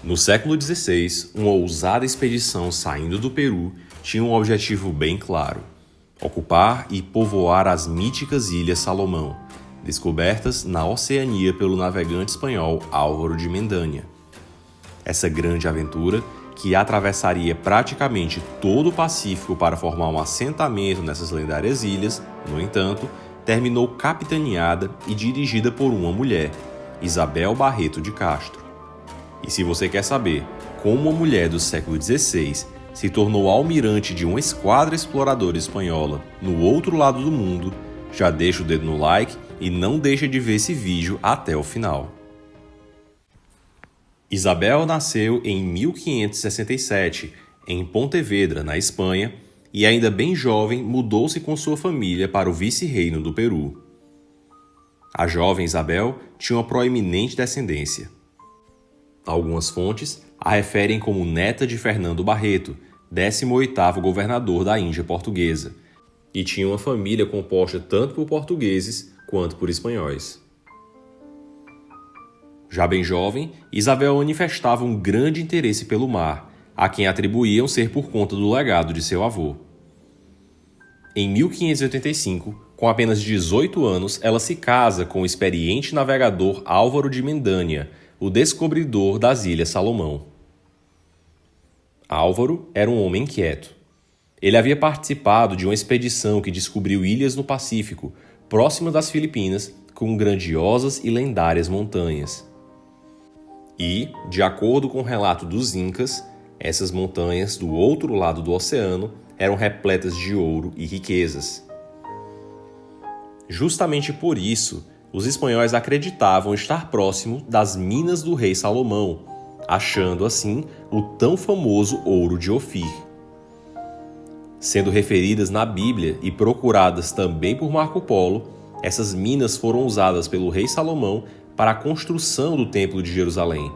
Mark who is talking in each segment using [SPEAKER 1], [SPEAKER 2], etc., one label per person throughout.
[SPEAKER 1] No século XVI, uma ousada expedição saindo do Peru tinha um objetivo bem claro: ocupar e povoar as míticas Ilhas Salomão, descobertas na Oceania pelo navegante espanhol Álvaro de Mendanha. Essa grande aventura, que atravessaria praticamente todo o Pacífico para formar um assentamento nessas lendárias ilhas, no entanto, terminou capitaneada e dirigida por uma mulher, Isabel Barreto de Castro. E se você quer saber como uma mulher do século XVI se tornou almirante de uma esquadra exploradora espanhola no outro lado do mundo, já deixa o dedo no like e não deixa de ver esse vídeo até o final. Isabel nasceu em 1567, em Pontevedra, na Espanha, e ainda bem jovem mudou-se com sua família para o vice-reino do Peru. A jovem Isabel tinha uma proeminente descendência. Algumas fontes a referem como neta de Fernando Barreto, 18º governador da Índia Portuguesa, e tinha uma família composta tanto por portugueses quanto por espanhóis. Já bem jovem, Isabel manifestava um grande interesse pelo mar, a quem atribuíam ser por conta do legado de seu avô. Em 1585, com apenas 18 anos, ela se casa com o experiente navegador Álvaro de Mendanha, o descobridor das Ilhas Salomão. Álvaro era um homem inquieto. Ele havia participado de uma expedição que descobriu ilhas no Pacífico, próximas das Filipinas, com grandiosas e lendárias montanhas. E, de acordo com o relato dos Incas, essas montanhas, do outro lado do oceano, eram repletas de ouro e riquezas. Justamente por isso, os espanhóis acreditavam estar próximo das minas do rei Salomão, achando assim o tão famoso ouro de Ofir. Sendo referidas na Bíblia e procuradas também por Marco Polo, essas minas foram usadas pelo rei Salomão para a construção do Templo de Jerusalém,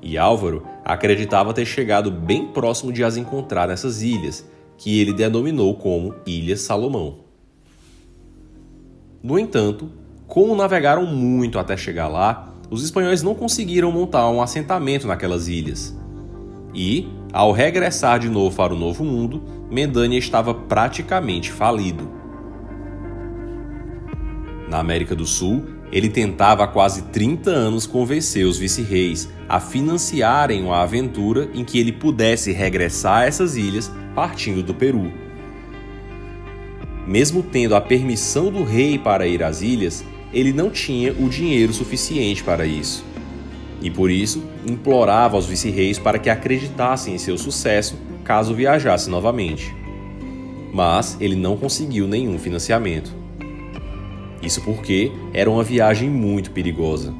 [SPEAKER 1] e Álvaro acreditava ter chegado bem próximo de as encontrar nessas ilhas, que ele denominou como Ilhas Salomão. No entanto, como navegaram muito até chegar lá, os espanhóis não conseguiram montar um assentamento naquelas ilhas. E, ao regressar de novo para o Novo Mundo, Mendanha estava praticamente falido. Na América do Sul, ele tentava há quase 30 anos convencer os vice-reis a financiarem uma aventura em que ele pudesse regressar a essas ilhas partindo do Peru. Mesmo tendo a permissão do rei para ir às ilhas, ele não tinha o dinheiro suficiente para isso. E por isso, implorava aos vice-reis para que acreditassem em seu sucesso caso viajasse novamente. Mas ele não conseguiu nenhum financiamento. Isso porque era uma viagem muito perigosa.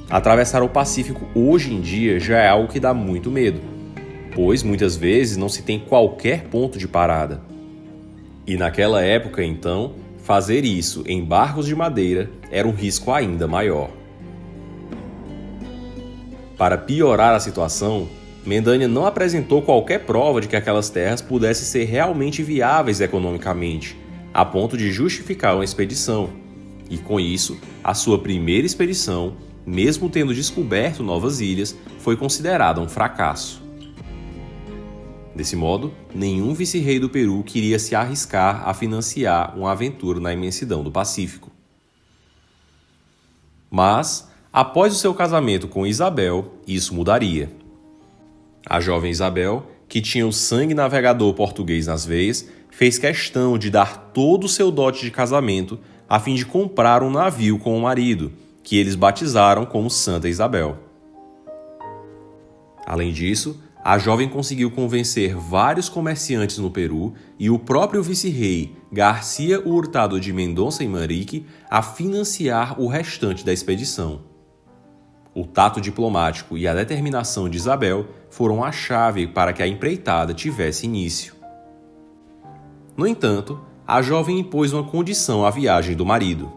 [SPEAKER 1] Atravessar o Pacífico hoje em dia já é algo que dá muito medo, pois muitas vezes não se tem qualquer ponto de parada. E naquela época, então, fazer isso em barcos de madeira era um risco ainda maior. Para piorar a situação, Mendanha não apresentou qualquer prova de que aquelas terras pudessem ser realmente viáveis economicamente, a ponto de justificar uma expedição. E com isso, a sua primeira expedição, mesmo tendo descoberto novas ilhas, foi considerada um fracasso. Desse modo, nenhum vice-rei do Peru queria se arriscar a financiar uma aventura na imensidão do Pacífico. Mas, após o seu casamento com Isabel, isso mudaria. A jovem Isabel, que tinha o sangue navegador português nas veias, fez questão de dar todo o seu dote de casamento a fim de comprar um navio com o marido, que eles batizaram como Santa Isabel. Além disso, a jovem conseguiu convencer vários comerciantes no Peru e o próprio vice-rei Garcia Hurtado de Mendonça e Manrique a financiar o restante da expedição. O tato diplomático e a determinação de Isabel foram a chave para que a empreitada tivesse início. No entanto, a jovem impôs uma condição à viagem do marido: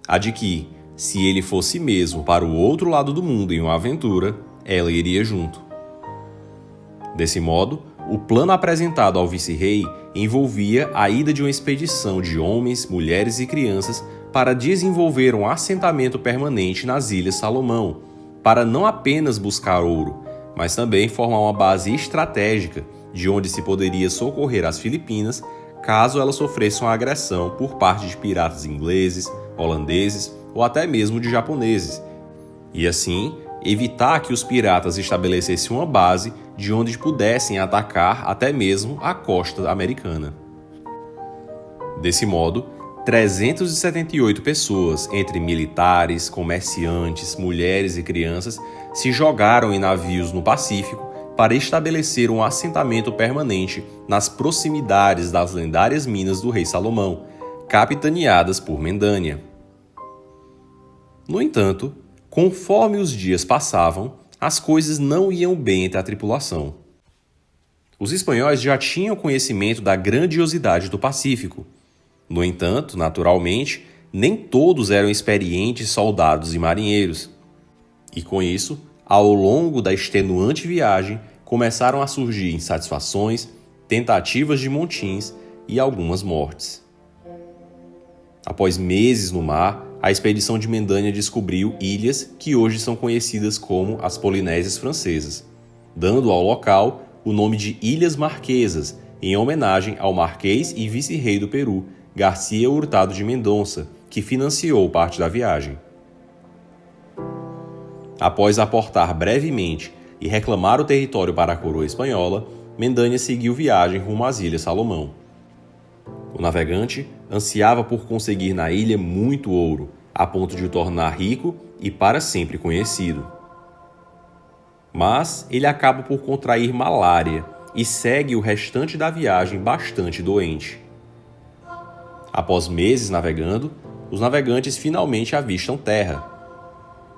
[SPEAKER 1] a de que, se ele fosse mesmo para o outro lado do mundo em uma aventura, ela iria junto. Desse modo, o plano apresentado ao vice-rei envolvia a ida de uma expedição de homens, mulheres e crianças para desenvolver um assentamento permanente nas Ilhas Salomão, para não apenas buscar ouro, mas também formar uma base estratégica de onde se poderia socorrer as Filipinas caso elas sofressem uma agressão por parte de piratas ingleses, holandeses ou até mesmo de japoneses, e assim evitar que os piratas estabelecessem uma base de onde pudessem atacar até mesmo a costa americana. Desse modo, 378 pessoas, entre militares, comerciantes, mulheres e crianças, se jogaram em navios no Pacífico para estabelecer um assentamento permanente nas proximidades das lendárias minas do rei Salomão, capitaneadas por Mendanha. No entanto, conforme os dias passavam, as coisas não iam bem entre a tripulação. Os espanhóis já tinham conhecimento da grandiosidade do Pacífico. No entanto, naturalmente, nem todos eram experientes soldados e marinheiros. E com isso, ao longo da extenuante viagem, começaram a surgir insatisfações, tentativas de montins e algumas mortes. Após meses no mar, a expedição de Mendanha descobriu ilhas que hoje são conhecidas como as Polinésias Francesas, dando ao local o nome de Ilhas Marquesas, em homenagem ao marquês e vice-rei do Peru, Garcia Hurtado de Mendonça, que financiou parte da viagem. Após aportar brevemente e reclamar o território para a coroa espanhola, Mendanha seguiu viagem rumo às Ilhas Salomão. O navegante ansiava por conseguir na ilha muito ouro, a ponto de o tornar rico e para sempre conhecido. Mas ele acaba por contrair malária e segue o restante da viagem bastante doente. Após meses navegando, os navegantes finalmente avistam terra.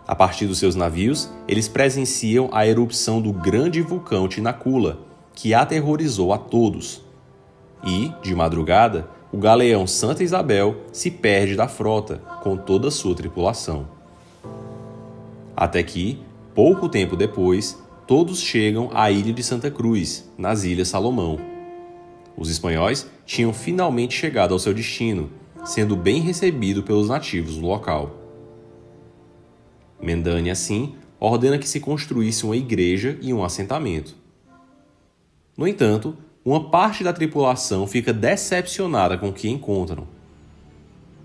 [SPEAKER 1] A partir dos seus navios, eles presenciam a erupção do grande vulcão Tinacula, que aterrorizou a todos. E, de madrugada, o galeão Santa Isabel se perde da frota, com toda a sua tripulação. Até que, pouco tempo depois, todos chegam à ilha de Santa Cruz, nas Ilhas Salomão. Os espanhóis tinham finalmente chegado ao seu destino, sendo bem recebido pelos nativos do local. Mendanha, assim, ordena que se construísse uma igreja e um assentamento. No entanto, uma parte da tripulação fica decepcionada com o que encontram.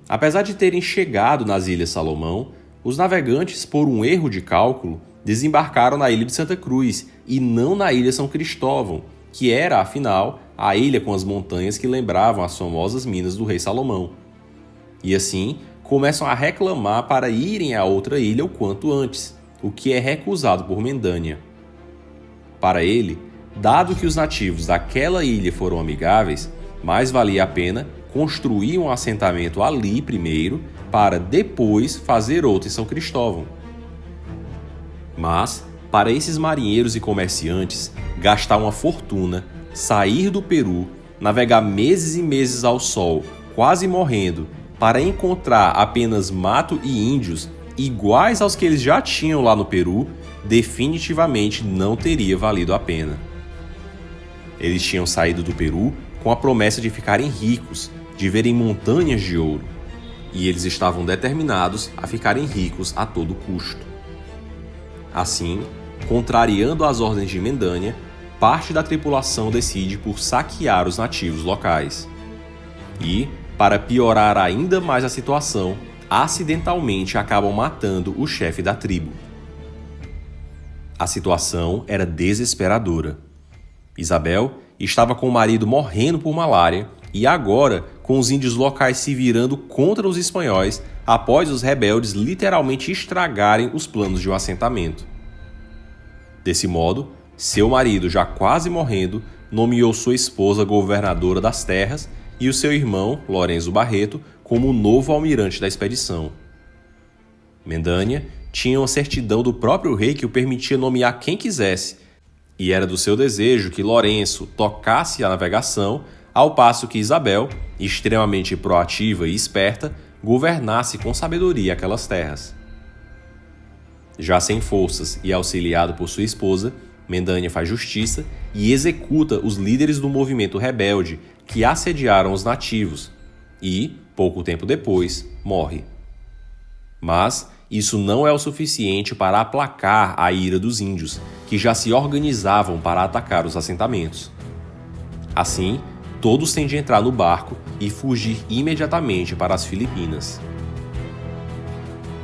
[SPEAKER 1] Apesar de terem chegado nas Ilhas Salomão, os navegantes, por um erro de cálculo, desembarcaram na ilha de Santa Cruz e não na ilha São Cristóvão, que era, afinal, a ilha com as montanhas que lembravam as famosas minas do rei Salomão. E assim, começam a reclamar para irem a outra ilha o quanto antes, o que é recusado por Mendanha. Para ele, dado que os nativos daquela ilha foram amigáveis, mais valia a pena construir um assentamento ali primeiro, para depois fazer outro em São Cristóvão. Mas, para esses marinheiros e comerciantes, gastar uma fortuna, sair do Peru, navegar meses e meses ao sol, quase morrendo, para encontrar apenas mato e índios iguais aos que eles já tinham lá no Peru, definitivamente não teria valido a pena. Eles tinham saído do Peru com a promessa de ficarem ricos, de verem montanhas de ouro, e eles estavam determinados a ficarem ricos a todo custo. Assim, contrariando as ordens de Mendanha, parte da tripulação decide por saquear os nativos locais. E, para piorar ainda mais a situação, acidentalmente acabam matando o chefe da tribo. A situação era desesperadora. Isabel estava com o marido morrendo por malária e agora com os índios locais se virando contra os espanhóis após os rebeldes literalmente estragarem os planos de um assentamento. Desse modo, seu marido, já quase morrendo, nomeou sua esposa governadora das terras e o seu irmão, Lourenço Barreto, como o novo almirante da expedição. Mendanha tinha uma certidão do próprio rei que o permitia nomear quem quisesse, e era do seu desejo que Lourenço tocasse a navegação, ao passo que Isabel, extremamente proativa e esperta, governasse com sabedoria aquelas terras. Já sem forças e auxiliado por sua esposa, Mendanha faz justiça e executa os líderes do movimento rebelde que assediaram os nativos e, pouco tempo depois, morre. Mas, isso não é o suficiente para aplacar a ira dos índios, que já se organizavam para atacar os assentamentos. Assim, todos têm de entrar no barco e fugir imediatamente para as Filipinas.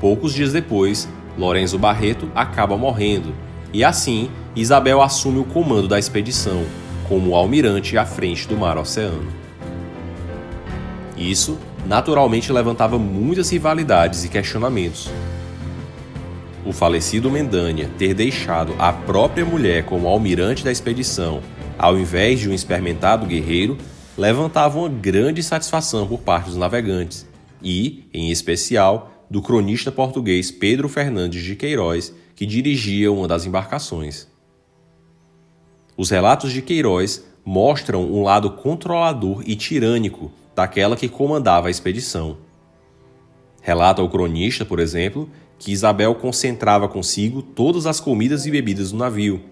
[SPEAKER 1] Poucos dias depois, Lourenço Barreto acaba morrendo, e assim Isabel assume o comando da expedição, como almirante à frente do Mar Oceano. Isso, naturalmente, levantava muitas rivalidades e questionamentos. O falecido Mendanha ter deixado a própria mulher como almirante da expedição, ao invés de um experimentado guerreiro, levantava uma grande satisfação por parte dos navegantes e, em especial, do cronista português Pedro Fernandes de Queiroz, que dirigia uma das embarcações. Os relatos de Queiroz mostram um lado controlador e tirânico daquela que comandava a expedição. Relata o cronista, por exemplo, que Isabel concentrava consigo todas as comidas e bebidas do navio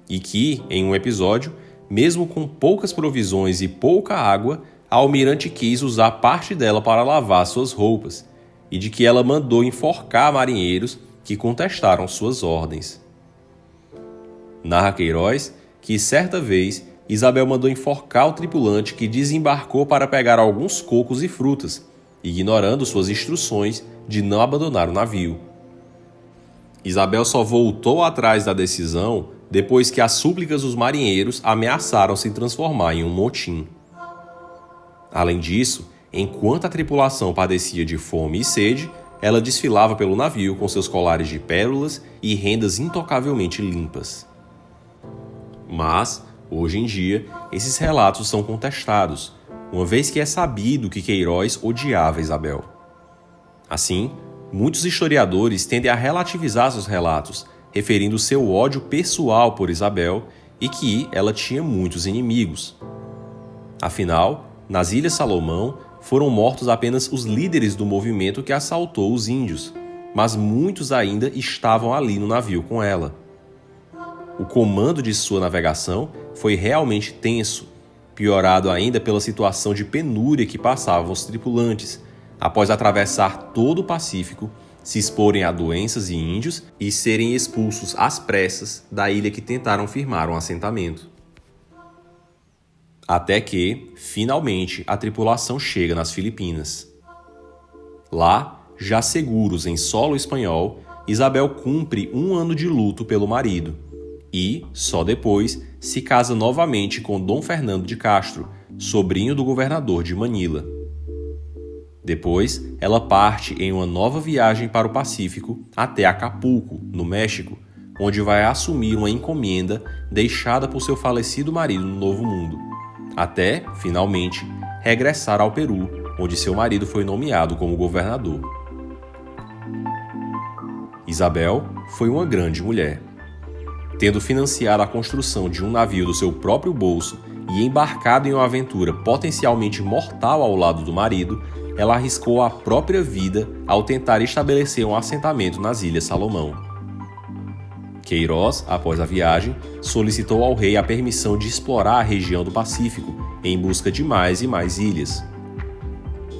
[SPEAKER 1] e que, em um episódio, mesmo com poucas provisões e pouca água, a almirante quis usar parte dela para lavar suas roupas e de que ela mandou enforcar marinheiros que contestaram suas ordens. Narra Queiroz que, certa vez, Isabel mandou enforcar o tripulante que desembarcou para pegar alguns cocos e frutas, ignorando suas instruções de não abandonar o navio. Isabel só voltou atrás da decisão depois que as súplicas dos marinheiros ameaçaram se transformar em um motim. Além disso, enquanto a tripulação padecia de fome e sede, ela desfilava pelo navio com seus colares de pérolas e rendas intocavelmente limpas. Mas, hoje em dia, esses relatos são contestados, uma vez que é sabido que Queiroz odiava Isabel. Assim, muitos historiadores tendem a relativizar seus relatos, referindo seu ódio pessoal por Isabel e que ela tinha muitos inimigos. Afinal, nas Ilhas Salomão, foram mortos apenas os líderes do movimento que assaltou os índios, mas muitos ainda estavam ali no navio com ela. O comando de sua navegação foi realmente tenso, piorado ainda pela situação de penúria que passavam os tripulantes, após atravessar todo o Pacífico, se exporem a doenças e índios e serem expulsos às pressas da ilha que tentaram firmar um assentamento. Até que, finalmente, a tripulação chega nas Filipinas. Lá, já seguros em solo espanhol, Isabel cumpre 1 ano de luto pelo marido e, só depois, se casa novamente com Dom Fernando de Castro, sobrinho do governador de Manila. Depois, ela parte em uma nova viagem para o Pacífico até Acapulco, no México, onde vai assumir uma encomenda deixada por seu falecido marido no Novo Mundo, até, finalmente, regressar ao Peru, onde seu marido foi nomeado como governador. Isabel foi uma grande mulher. Tendo financiado a construção de um navio do seu próprio bolso e embarcado em uma aventura potencialmente mortal ao lado do marido, ela arriscou a própria vida ao tentar estabelecer um assentamento nas Ilhas Salomão. Queiroz, após a viagem, solicitou ao rei a permissão de explorar a região do Pacífico em busca de mais e mais ilhas.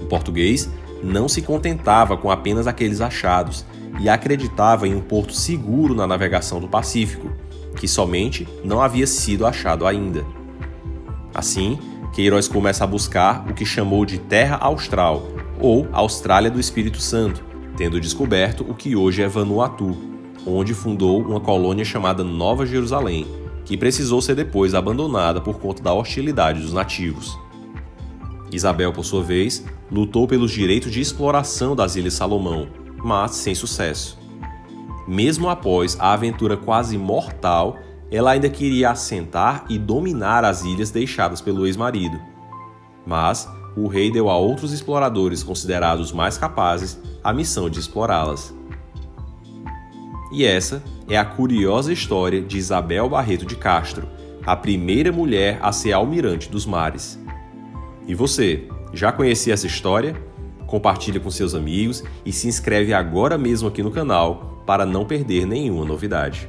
[SPEAKER 1] O português não se contentava com apenas aqueles achados e acreditava em um porto seguro na navegação do Pacífico, que somente não havia sido achado ainda. Assim, Queiroz começa a buscar o que chamou de Terra Austral, ou Austrália do Espírito Santo, tendo descoberto o que hoje é Vanuatu, onde fundou uma colônia chamada Nova Jerusalém, que precisou ser depois abandonada por conta da hostilidade dos nativos. Isabel, por sua vez, lutou pelos direitos de exploração das Ilhas Salomão, mas sem sucesso. Mesmo após a aventura quase mortal, ela ainda queria assentar e dominar as ilhas deixadas pelo ex-marido. Mas o rei deu a outros exploradores considerados mais capazes a missão de explorá-las. E essa é a curiosa história de Isabel Barreto de Castro, a primeira mulher a ser almirante dos mares. E você, já conhecia essa história? Compartilhe com seus amigos e se inscreve agora mesmo aqui no canal para não perder nenhuma novidade.